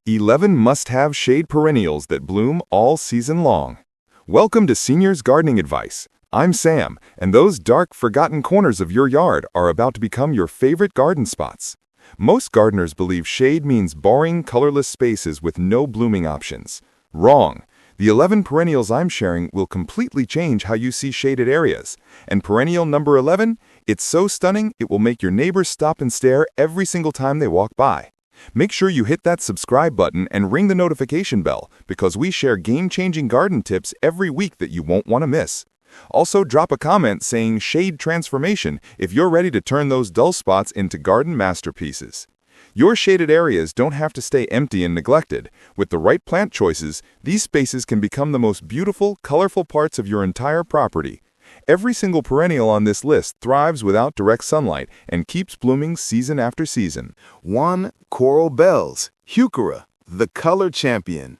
11 must-have shade perennials that bloom all season long. Welcome to Seniors Gardening Advice. I'm Sam, and those dark, forgotten corners of your yard are about to become your favorite garden spots. Most gardeners believe shade means boring, colorless spaces with no blooming options. Wrong. The 11 perennials I'm sharing will completely change how you see shaded areas. And perennial number 11, it's so stunning it will make your neighbors stop and stare every single time they walk by. Make sure you hit that subscribe button and ring the notification bell because we share game-changing garden tips every week that you won't want to miss. Also, drop a comment saying shade transformation if you're ready to turn those dull spots into garden masterpieces. Your shaded areas don't have to stay empty and neglected. With the right plant choices, these spaces can become the most beautiful, colorful parts of your entire property. Every single perennial on this list thrives without direct sunlight and keeps blooming season after season. 1. Coral bells, Heuchera, the color champion.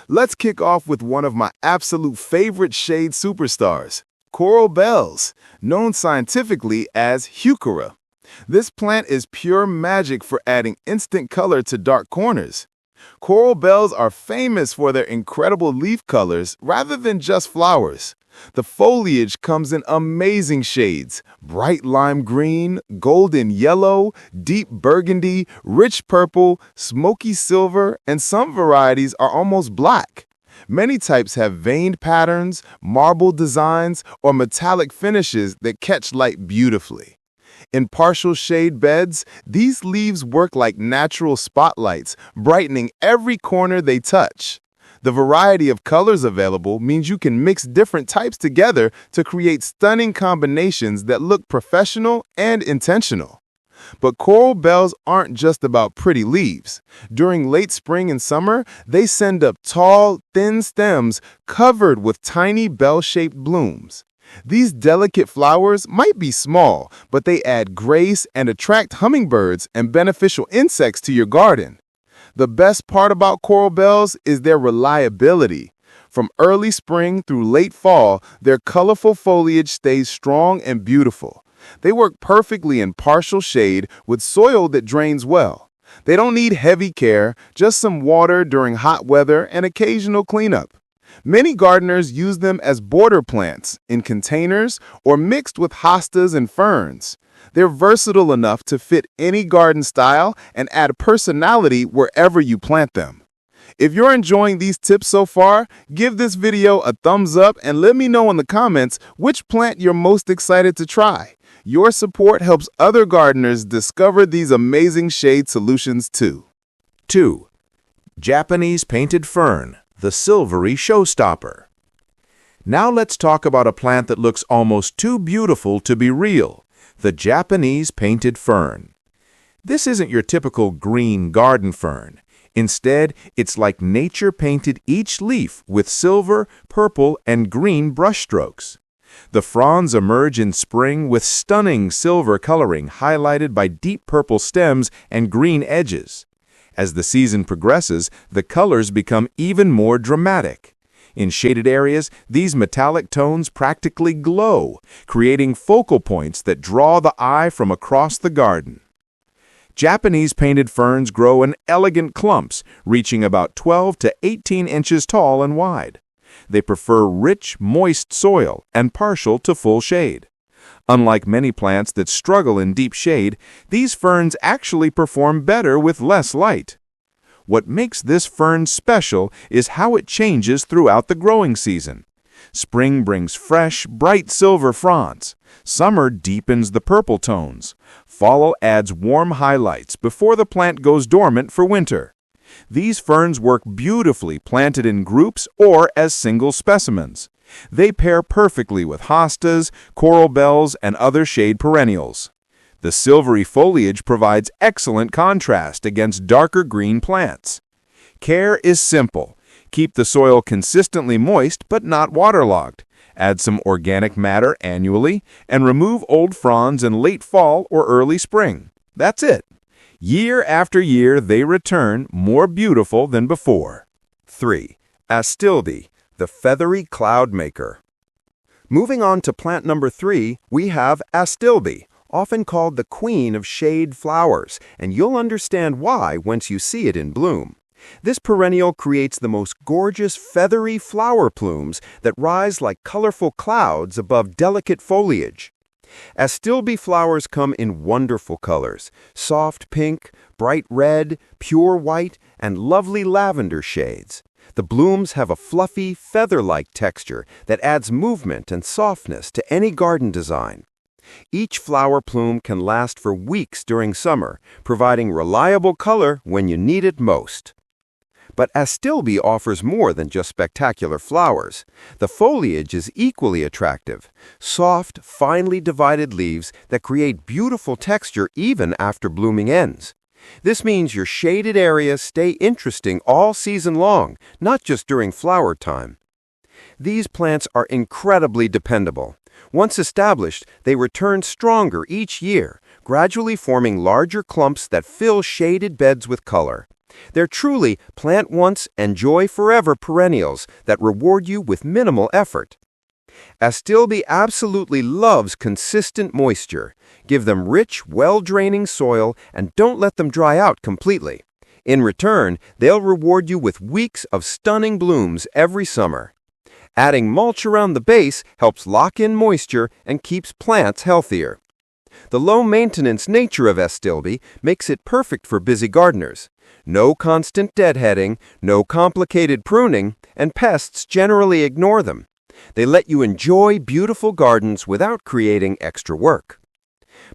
Let's kick off with one of my absolute favorite shade superstars, coral bells, known scientifically as Heuchera. This plant is pure magic for adding instant color to dark corners. Coral bells are famous for their incredible leaf colors rather than just flowers. The foliage comes in amazing shades: bright lime green, golden yellow, deep burgundy, rich purple, smoky silver, and some varieties are almost black. Many types have veined patterns, marble designs, or metallic finishes that catch light beautifully. In partial shade beds, these leaves work like natural spotlights, brightening every corner they touch. The variety of colors available means you can mix different types together to create stunning combinations that look professional and intentional. But coral bells aren't just about pretty leaves. During late spring and summer, they send up tall, thin stems covered with tiny bell-shaped blooms. These delicate flowers might be small, but they add grace and attract hummingbirds and beneficial insects to your garden. The best part about coral bells is their reliability. From early spring through late fall, their colorful foliage stays strong and beautiful. They work perfectly in partial shade with soil that drains well. They don't need heavy care, just some water during hot weather and occasional cleanup. Many gardeners use them as border plants, in containers, or mixed with hostas and ferns. They're versatile enough to fit any garden style and add personality wherever you plant them. If you're enjoying these tips so far, give this video a thumbs up and let me know in the comments which plant you're most excited to try. Your support helps other gardeners discover these amazing shade solutions too. 2. Japanese Painted Fern, the Silvery showstopper. Now let's talk about a plant that looks almost too beautiful to be real. The Japanese Painted Fern. This isn't your typical green garden fern. Instead, it's like nature painted each leaf with silver, purple, and green brushstrokes. The fronds emerge in spring with stunning silver coloring highlighted by deep purple stems and green edges. As the season progresses, the colors become even more dramatic. In shaded areas, these metallic tones practically glow, creating focal points that draw the eye from across the garden. Japanese painted ferns grow in elegant clumps, reaching about 12 to 18 inches tall and wide. They prefer rich, moist soil and partial to full shade. Unlike many plants that struggle in deep shade, these ferns actually perform better with less light. What makes this fern special is how it changes throughout the growing season. Spring brings fresh, bright silver fronds. Summer deepens the purple tones. Fall adds warm highlights before the plant goes dormant for winter. These ferns work beautifully planted in groups or as single specimens. They pair perfectly with hostas, coral bells, and other shade perennials. The silvery foliage provides excellent contrast against darker green plants. Care is simple. Keep the soil consistently moist but not waterlogged. Add some organic matter annually, and remove old fronds in late fall or early spring. That's it. Year after year, they return more beautiful than before. 3. Astilbe, the feathery cloud maker. Moving on to plant number 3, we have Astilbe, often called the queen of shade flowers, and you'll understand why once you see it in bloom. This perennial creates the most gorgeous feathery flower plumes that rise like colorful clouds above delicate foliage. Astilbe flowers come in wonderful colors: soft pink, bright red, pure white, and lovely lavender shades. The blooms have a fluffy, feather-like texture that adds movement and softness to any garden design. Each flower plume can last for weeks during summer, providing reliable color when you need it most. But Astilbe offers more than just spectacular flowers. The foliage is equally attractive: soft, finely divided leaves that create beautiful texture even after blooming ends. This means your shaded areas stay interesting all season long, not just during flower time. These plants are incredibly dependable. Once established, they return stronger each year, gradually forming larger clumps that fill shaded beds with color. They're truly plant once, enjoy forever perennials that reward you with minimal effort. Astilbe absolutely loves consistent moisture. Give them rich, well-draining soil and don't let them dry out completely. In return, they'll reward you with weeks of stunning blooms every summer. Adding mulch around the base helps lock in moisture and keeps plants healthier. The low-maintenance nature of Astilbe makes it perfect for busy gardeners. No constant deadheading, no complicated pruning, and pests generally ignore them. They let you enjoy beautiful gardens without creating extra work.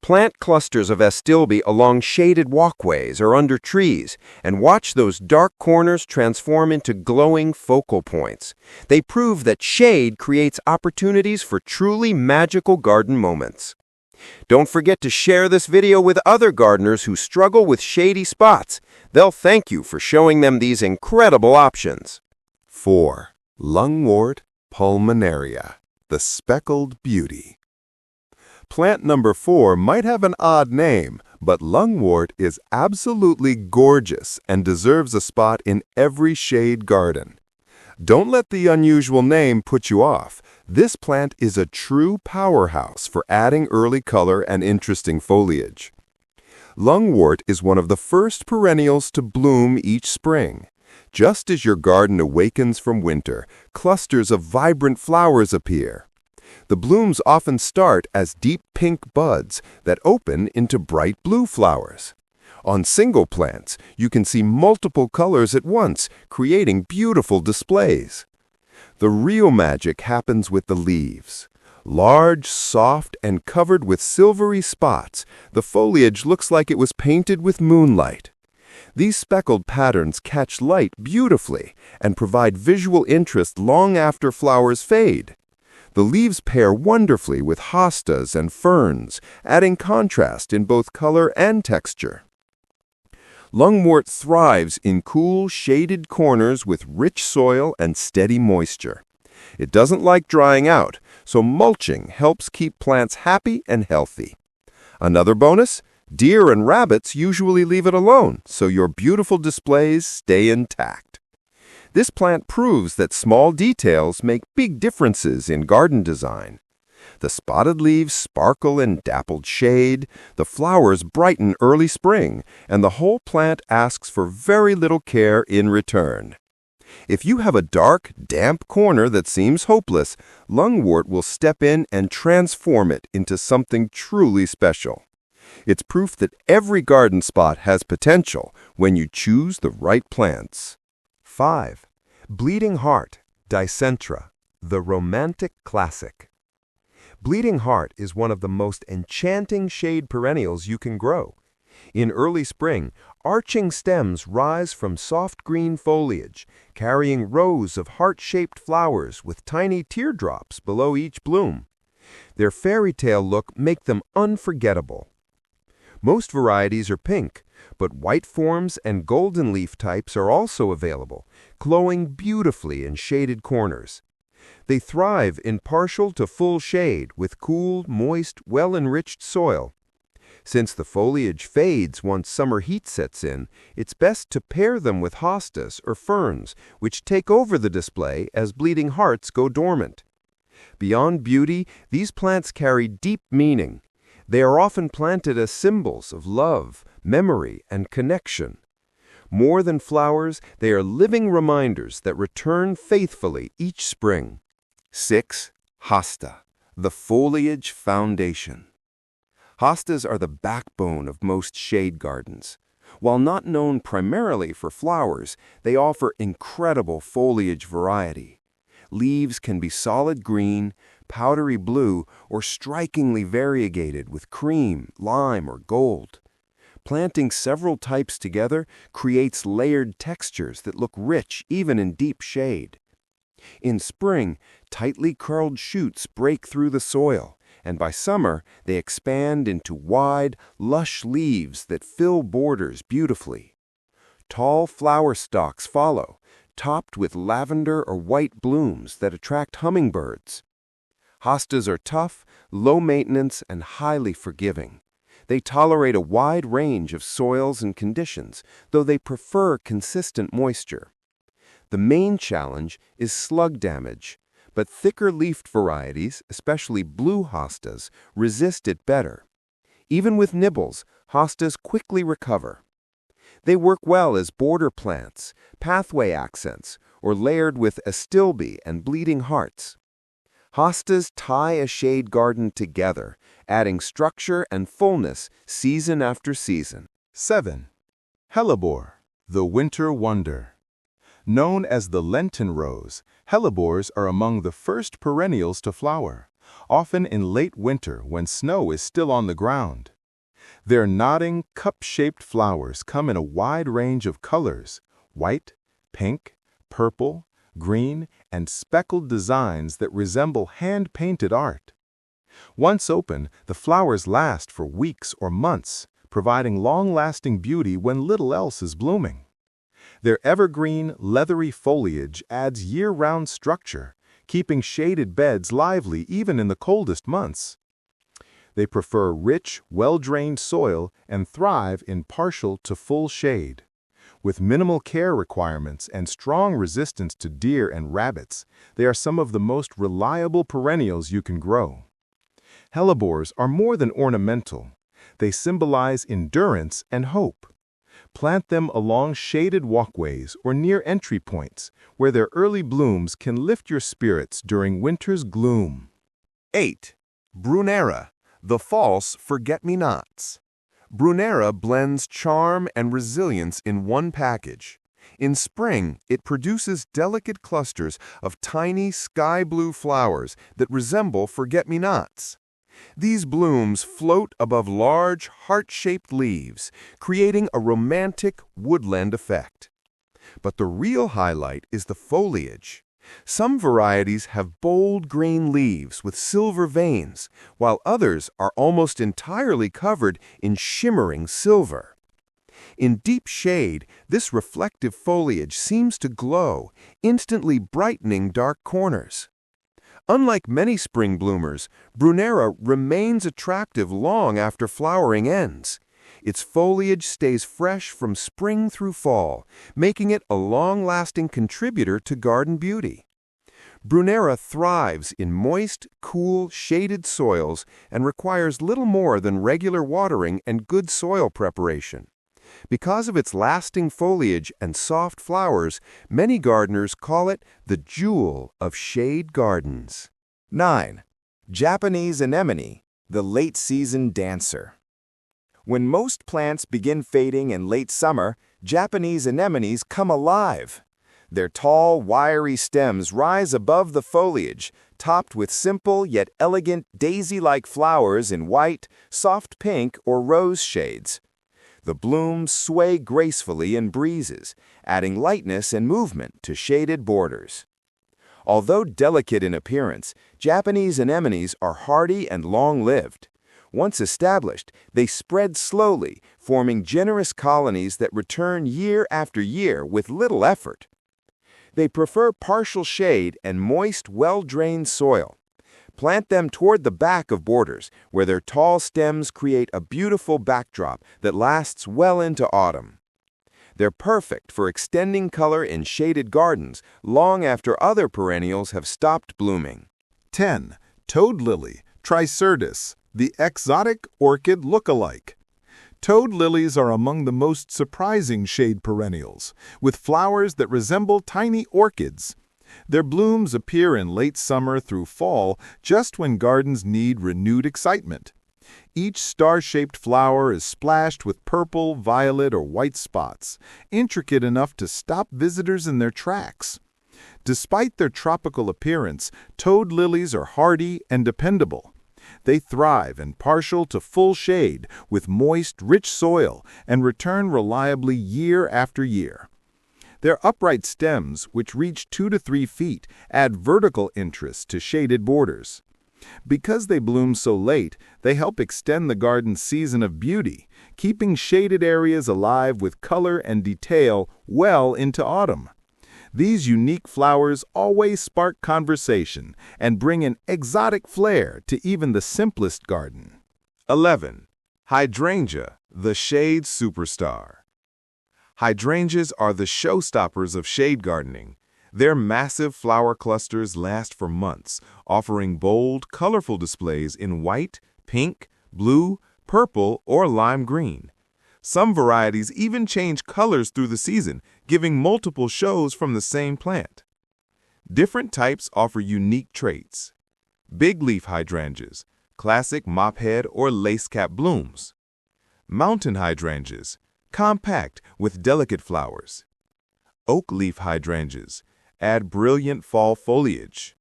Plant clusters of Astilbe along shaded walkways or under trees, and watch those dark corners transform into glowing focal points. They prove that shade creates opportunities for truly magical garden moments. Don't forget to share this video with other gardeners who struggle with shady spots. They'll thank you for showing them these incredible options. 4. Lungwort pulmonaria, the speckled beauty. Plant number 4 might have an odd name, but lungwort is absolutely gorgeous and deserves a spot in every shade garden. Don't let the unusual name put you off. This plant is a true powerhouse for adding early color and interesting foliage. Lungwort is one of the first perennials to bloom each spring. Just as your garden awakens from winter, clusters of vibrant flowers appear. The blooms often start as deep pink buds that open into bright blue flowers. On single plants, you can see multiple colors at once, creating beautiful displays. The real magic happens with the leaves. Large, soft, and covered with silvery spots, the foliage looks like it was painted with moonlight. These speckled patterns catch light beautifully and provide visual interest long after flowers fade. The leaves pair wonderfully with hostas and ferns, adding contrast in both color and texture. Lungwort thrives in cool, shaded corners with rich soil and steady moisture. It doesn't like drying out, so mulching helps keep plants happy and healthy. Another bonus: deer and rabbits usually leave it alone, so your beautiful displays stay intact. This plant proves that small details make big differences in garden design. The spotted leaves sparkle in dappled shade, the flowers brighten early spring, and the whole plant asks for very little care in return. If you have a dark, damp corner that seems hopeless, lungwort will step in and transform it into something truly special. It's proof that every garden spot has potential when you choose the right plants. 5. Bleeding Heart, Dicentra, the romantic classic. Bleeding Heart is one of the most enchanting shade perennials you can grow. In early spring, arching stems rise from soft green foliage, carrying rows of heart-shaped flowers with tiny teardrops below each bloom. Their fairy tale look make them unforgettable. Most varieties are pink, but white forms and golden leaf types are also available, glowing beautifully in shaded corners. They thrive in partial to full shade with cool, moist, well-enriched soil. Since the foliage fades once summer heat sets in, it's best to pair them with hostas or ferns, which take over the display as bleeding hearts go dormant. Beyond beauty, these plants carry deep meaning. They are often planted as symbols of love, memory, and connection. More than flowers, they are living reminders that return faithfully each spring. 6. Hosta, the foliage foundation. Hostas are the backbone of most shade gardens. While not known primarily for flowers, they offer incredible foliage variety. Leaves can be solid green, powdery blue, or strikingly variegated with cream, lime, or gold. Planting several types together creates layered textures that look rich even in deep shade. In spring, tightly curled shoots break through the soil, and by summer they expand into wide, lush leaves that fill borders beautifully. Tall flower stalks follow, topped with lavender or white blooms that attract hummingbirds. Hostas are tough, low maintenance, and highly forgiving. They tolerate a wide range of soils and conditions, though they prefer consistent moisture. The main challenge is slug damage, but thicker-leafed varieties, especially blue hostas, resist it better. Even with nibbles, hostas quickly recover. They work well as border plants, pathway accents, or layered with astilbe and bleeding hearts. Hostas tie a shade garden together, adding structure and fullness season after season. 7. Hellebore, the winter wonder. Known as the Lenten rose, hellebores are among the first perennials to flower, often in late winter when snow is still on the ground. Their nodding, cup-shaped flowers come in a wide range of colors: white, pink, purple, green, and speckled designs that resemble hand-painted art. Once open, the flowers last for weeks or months, providing long-lasting beauty when little else is blooming. Their evergreen, leathery foliage adds year-round structure, keeping shaded beds lively even in the coldest months. They prefer rich, well-drained soil and thrive in partial to full shade. With minimal care requirements and strong resistance to deer and rabbits, they are some of the most reliable perennials you can grow. Hellebores are more than ornamental. They symbolize endurance and hope. Plant them along shaded walkways or near entry points, where their early blooms can lift your spirits during winter's gloom. 8. Brunnera, the false forget-me-nots. Brunnera blends charm and resilience in one package. In spring, it produces delicate clusters of tiny sky-blue flowers that resemble forget-me-nots. These blooms float above large, heart-shaped leaves, creating a romantic woodland effect. But the real highlight is the foliage. Some varieties have bold green leaves with silver veins, while others are almost entirely covered in shimmering silver. In deep shade, this reflective foliage seems to glow, instantly brightening dark corners. Unlike many spring bloomers, Brunnera remains attractive long after flowering ends. Its foliage stays fresh from spring through fall, making it a long-lasting contributor to garden beauty. Brunnera thrives in moist, cool, shaded soils and requires little more than regular watering and good soil preparation. Because of its lasting foliage and soft flowers, many gardeners call it the jewel of shade gardens. 9. Japanese anemone, the late-season dancer. When most plants begin fading in late summer, Japanese anemones come alive. Their tall, wiry stems rise above the foliage, topped with simple yet elegant daisy-like flowers in white, soft pink, or rose shades. The blooms sway gracefully in breezes, adding lightness and movement to shaded borders. Although delicate in appearance, Japanese anemones are hardy and long-lived. Once established, they spread slowly, forming generous colonies that return year after year with little effort. They prefer partial shade and moist, well-drained soil. Plant them toward the back of borders, where their tall stems create a beautiful backdrop that lasts well into autumn. They're perfect for extending color in shaded gardens long after other perennials have stopped blooming. 10. Toad lily, Tricerdis, the exotic orchid look-alike. Toad lilies are among the most surprising shade perennials, with flowers that resemble tiny orchids. Their blooms appear in late summer through fall, just when gardens need renewed excitement. Each star-shaped flower is splashed with purple, violet, or white spots, intricate enough to stop visitors in their tracks. Despite their tropical appearance, toad lilies are hardy and dependable. They thrive in partial to full shade with moist, rich soil and return reliably year after year. Their upright stems, which reach 2 to 3 feet, add vertical interest to shaded borders. Because they bloom so late, they help extend the garden's season of beauty, keeping shaded areas alive with color and detail well into autumn. These unique flowers always spark conversation and bring an exotic flair to even the simplest garden. 11. Hydrangea, the shade superstar. Hydrangeas are the showstoppers of shade gardening. Their massive flower clusters last for months, offering bold, colorful displays in white, pink, blue, purple, or lime green. Some varieties even change colors through the season, giving multiple shows from the same plant. Different types offer unique traits. Big leaf hydrangeas, classic mophead or lace-cap blooms. Mountain hydrangeas, compact with delicate flowers. Oak leaf hydrangeas, add brilliant fall foliage.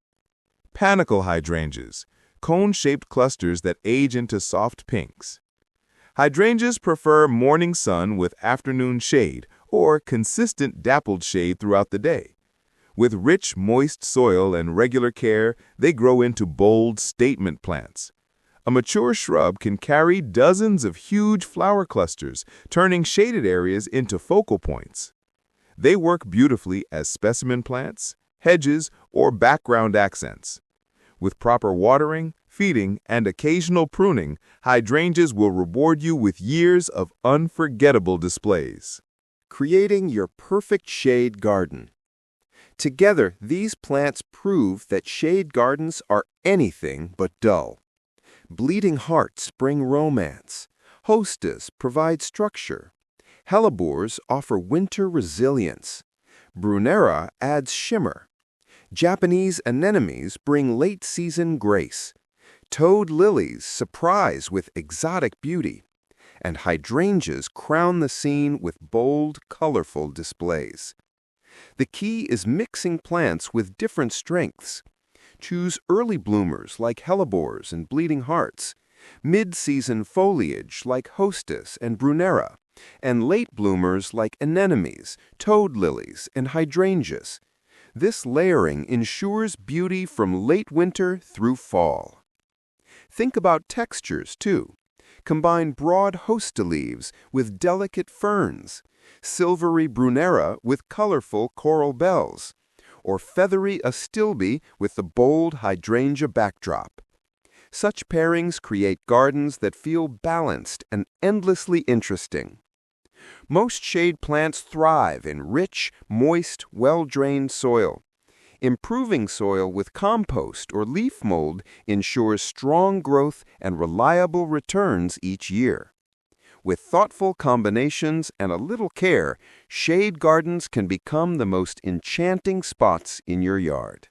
Panicle hydrangeas, cone-shaped clusters that age into soft pinks. Hydrangeas prefer morning sun with afternoon shade or consistent dappled shade throughout the day. With rich, moist soil and regular care, they grow into bold statement plants. A mature shrub can carry dozens of huge flower clusters, turning shaded areas into focal points. They work beautifully as specimen plants, hedges, or background accents. With proper watering, feeding, and occasional pruning, hydrangeas will reward you with years of unforgettable displays. Creating your perfect shade garden. Together, these plants prove that shade gardens are anything but dull. Bleeding hearts bring romance. Hostas provide structure. Hellebores offer winter resilience. Brunnera adds shimmer. Japanese anemones bring late-season grace. Toad lilies surprise with exotic beauty. And hydrangeas crown the scene with bold, colorful displays. The key is mixing plants with different strengths. Choose early bloomers like hellebores and bleeding hearts, mid-season foliage like Hostas and Brunnera, and late bloomers like anemones, toad lilies, and hydrangeas. This layering ensures beauty from late winter through fall. Think about textures, too. Combine broad Hosta leaves with delicate ferns, silvery Brunnera with colorful coral bells, or feathery Astilbe with the bold Hydrangea backdrop. Such pairings create gardens that feel balanced and endlessly interesting. Most shade plants thrive in rich, moist, well-drained soil. Improving soil with compost or leaf mold ensures strong growth and reliable returns each year. With thoughtful combinations and a little care, shade gardens can become the most enchanting spots in your yard.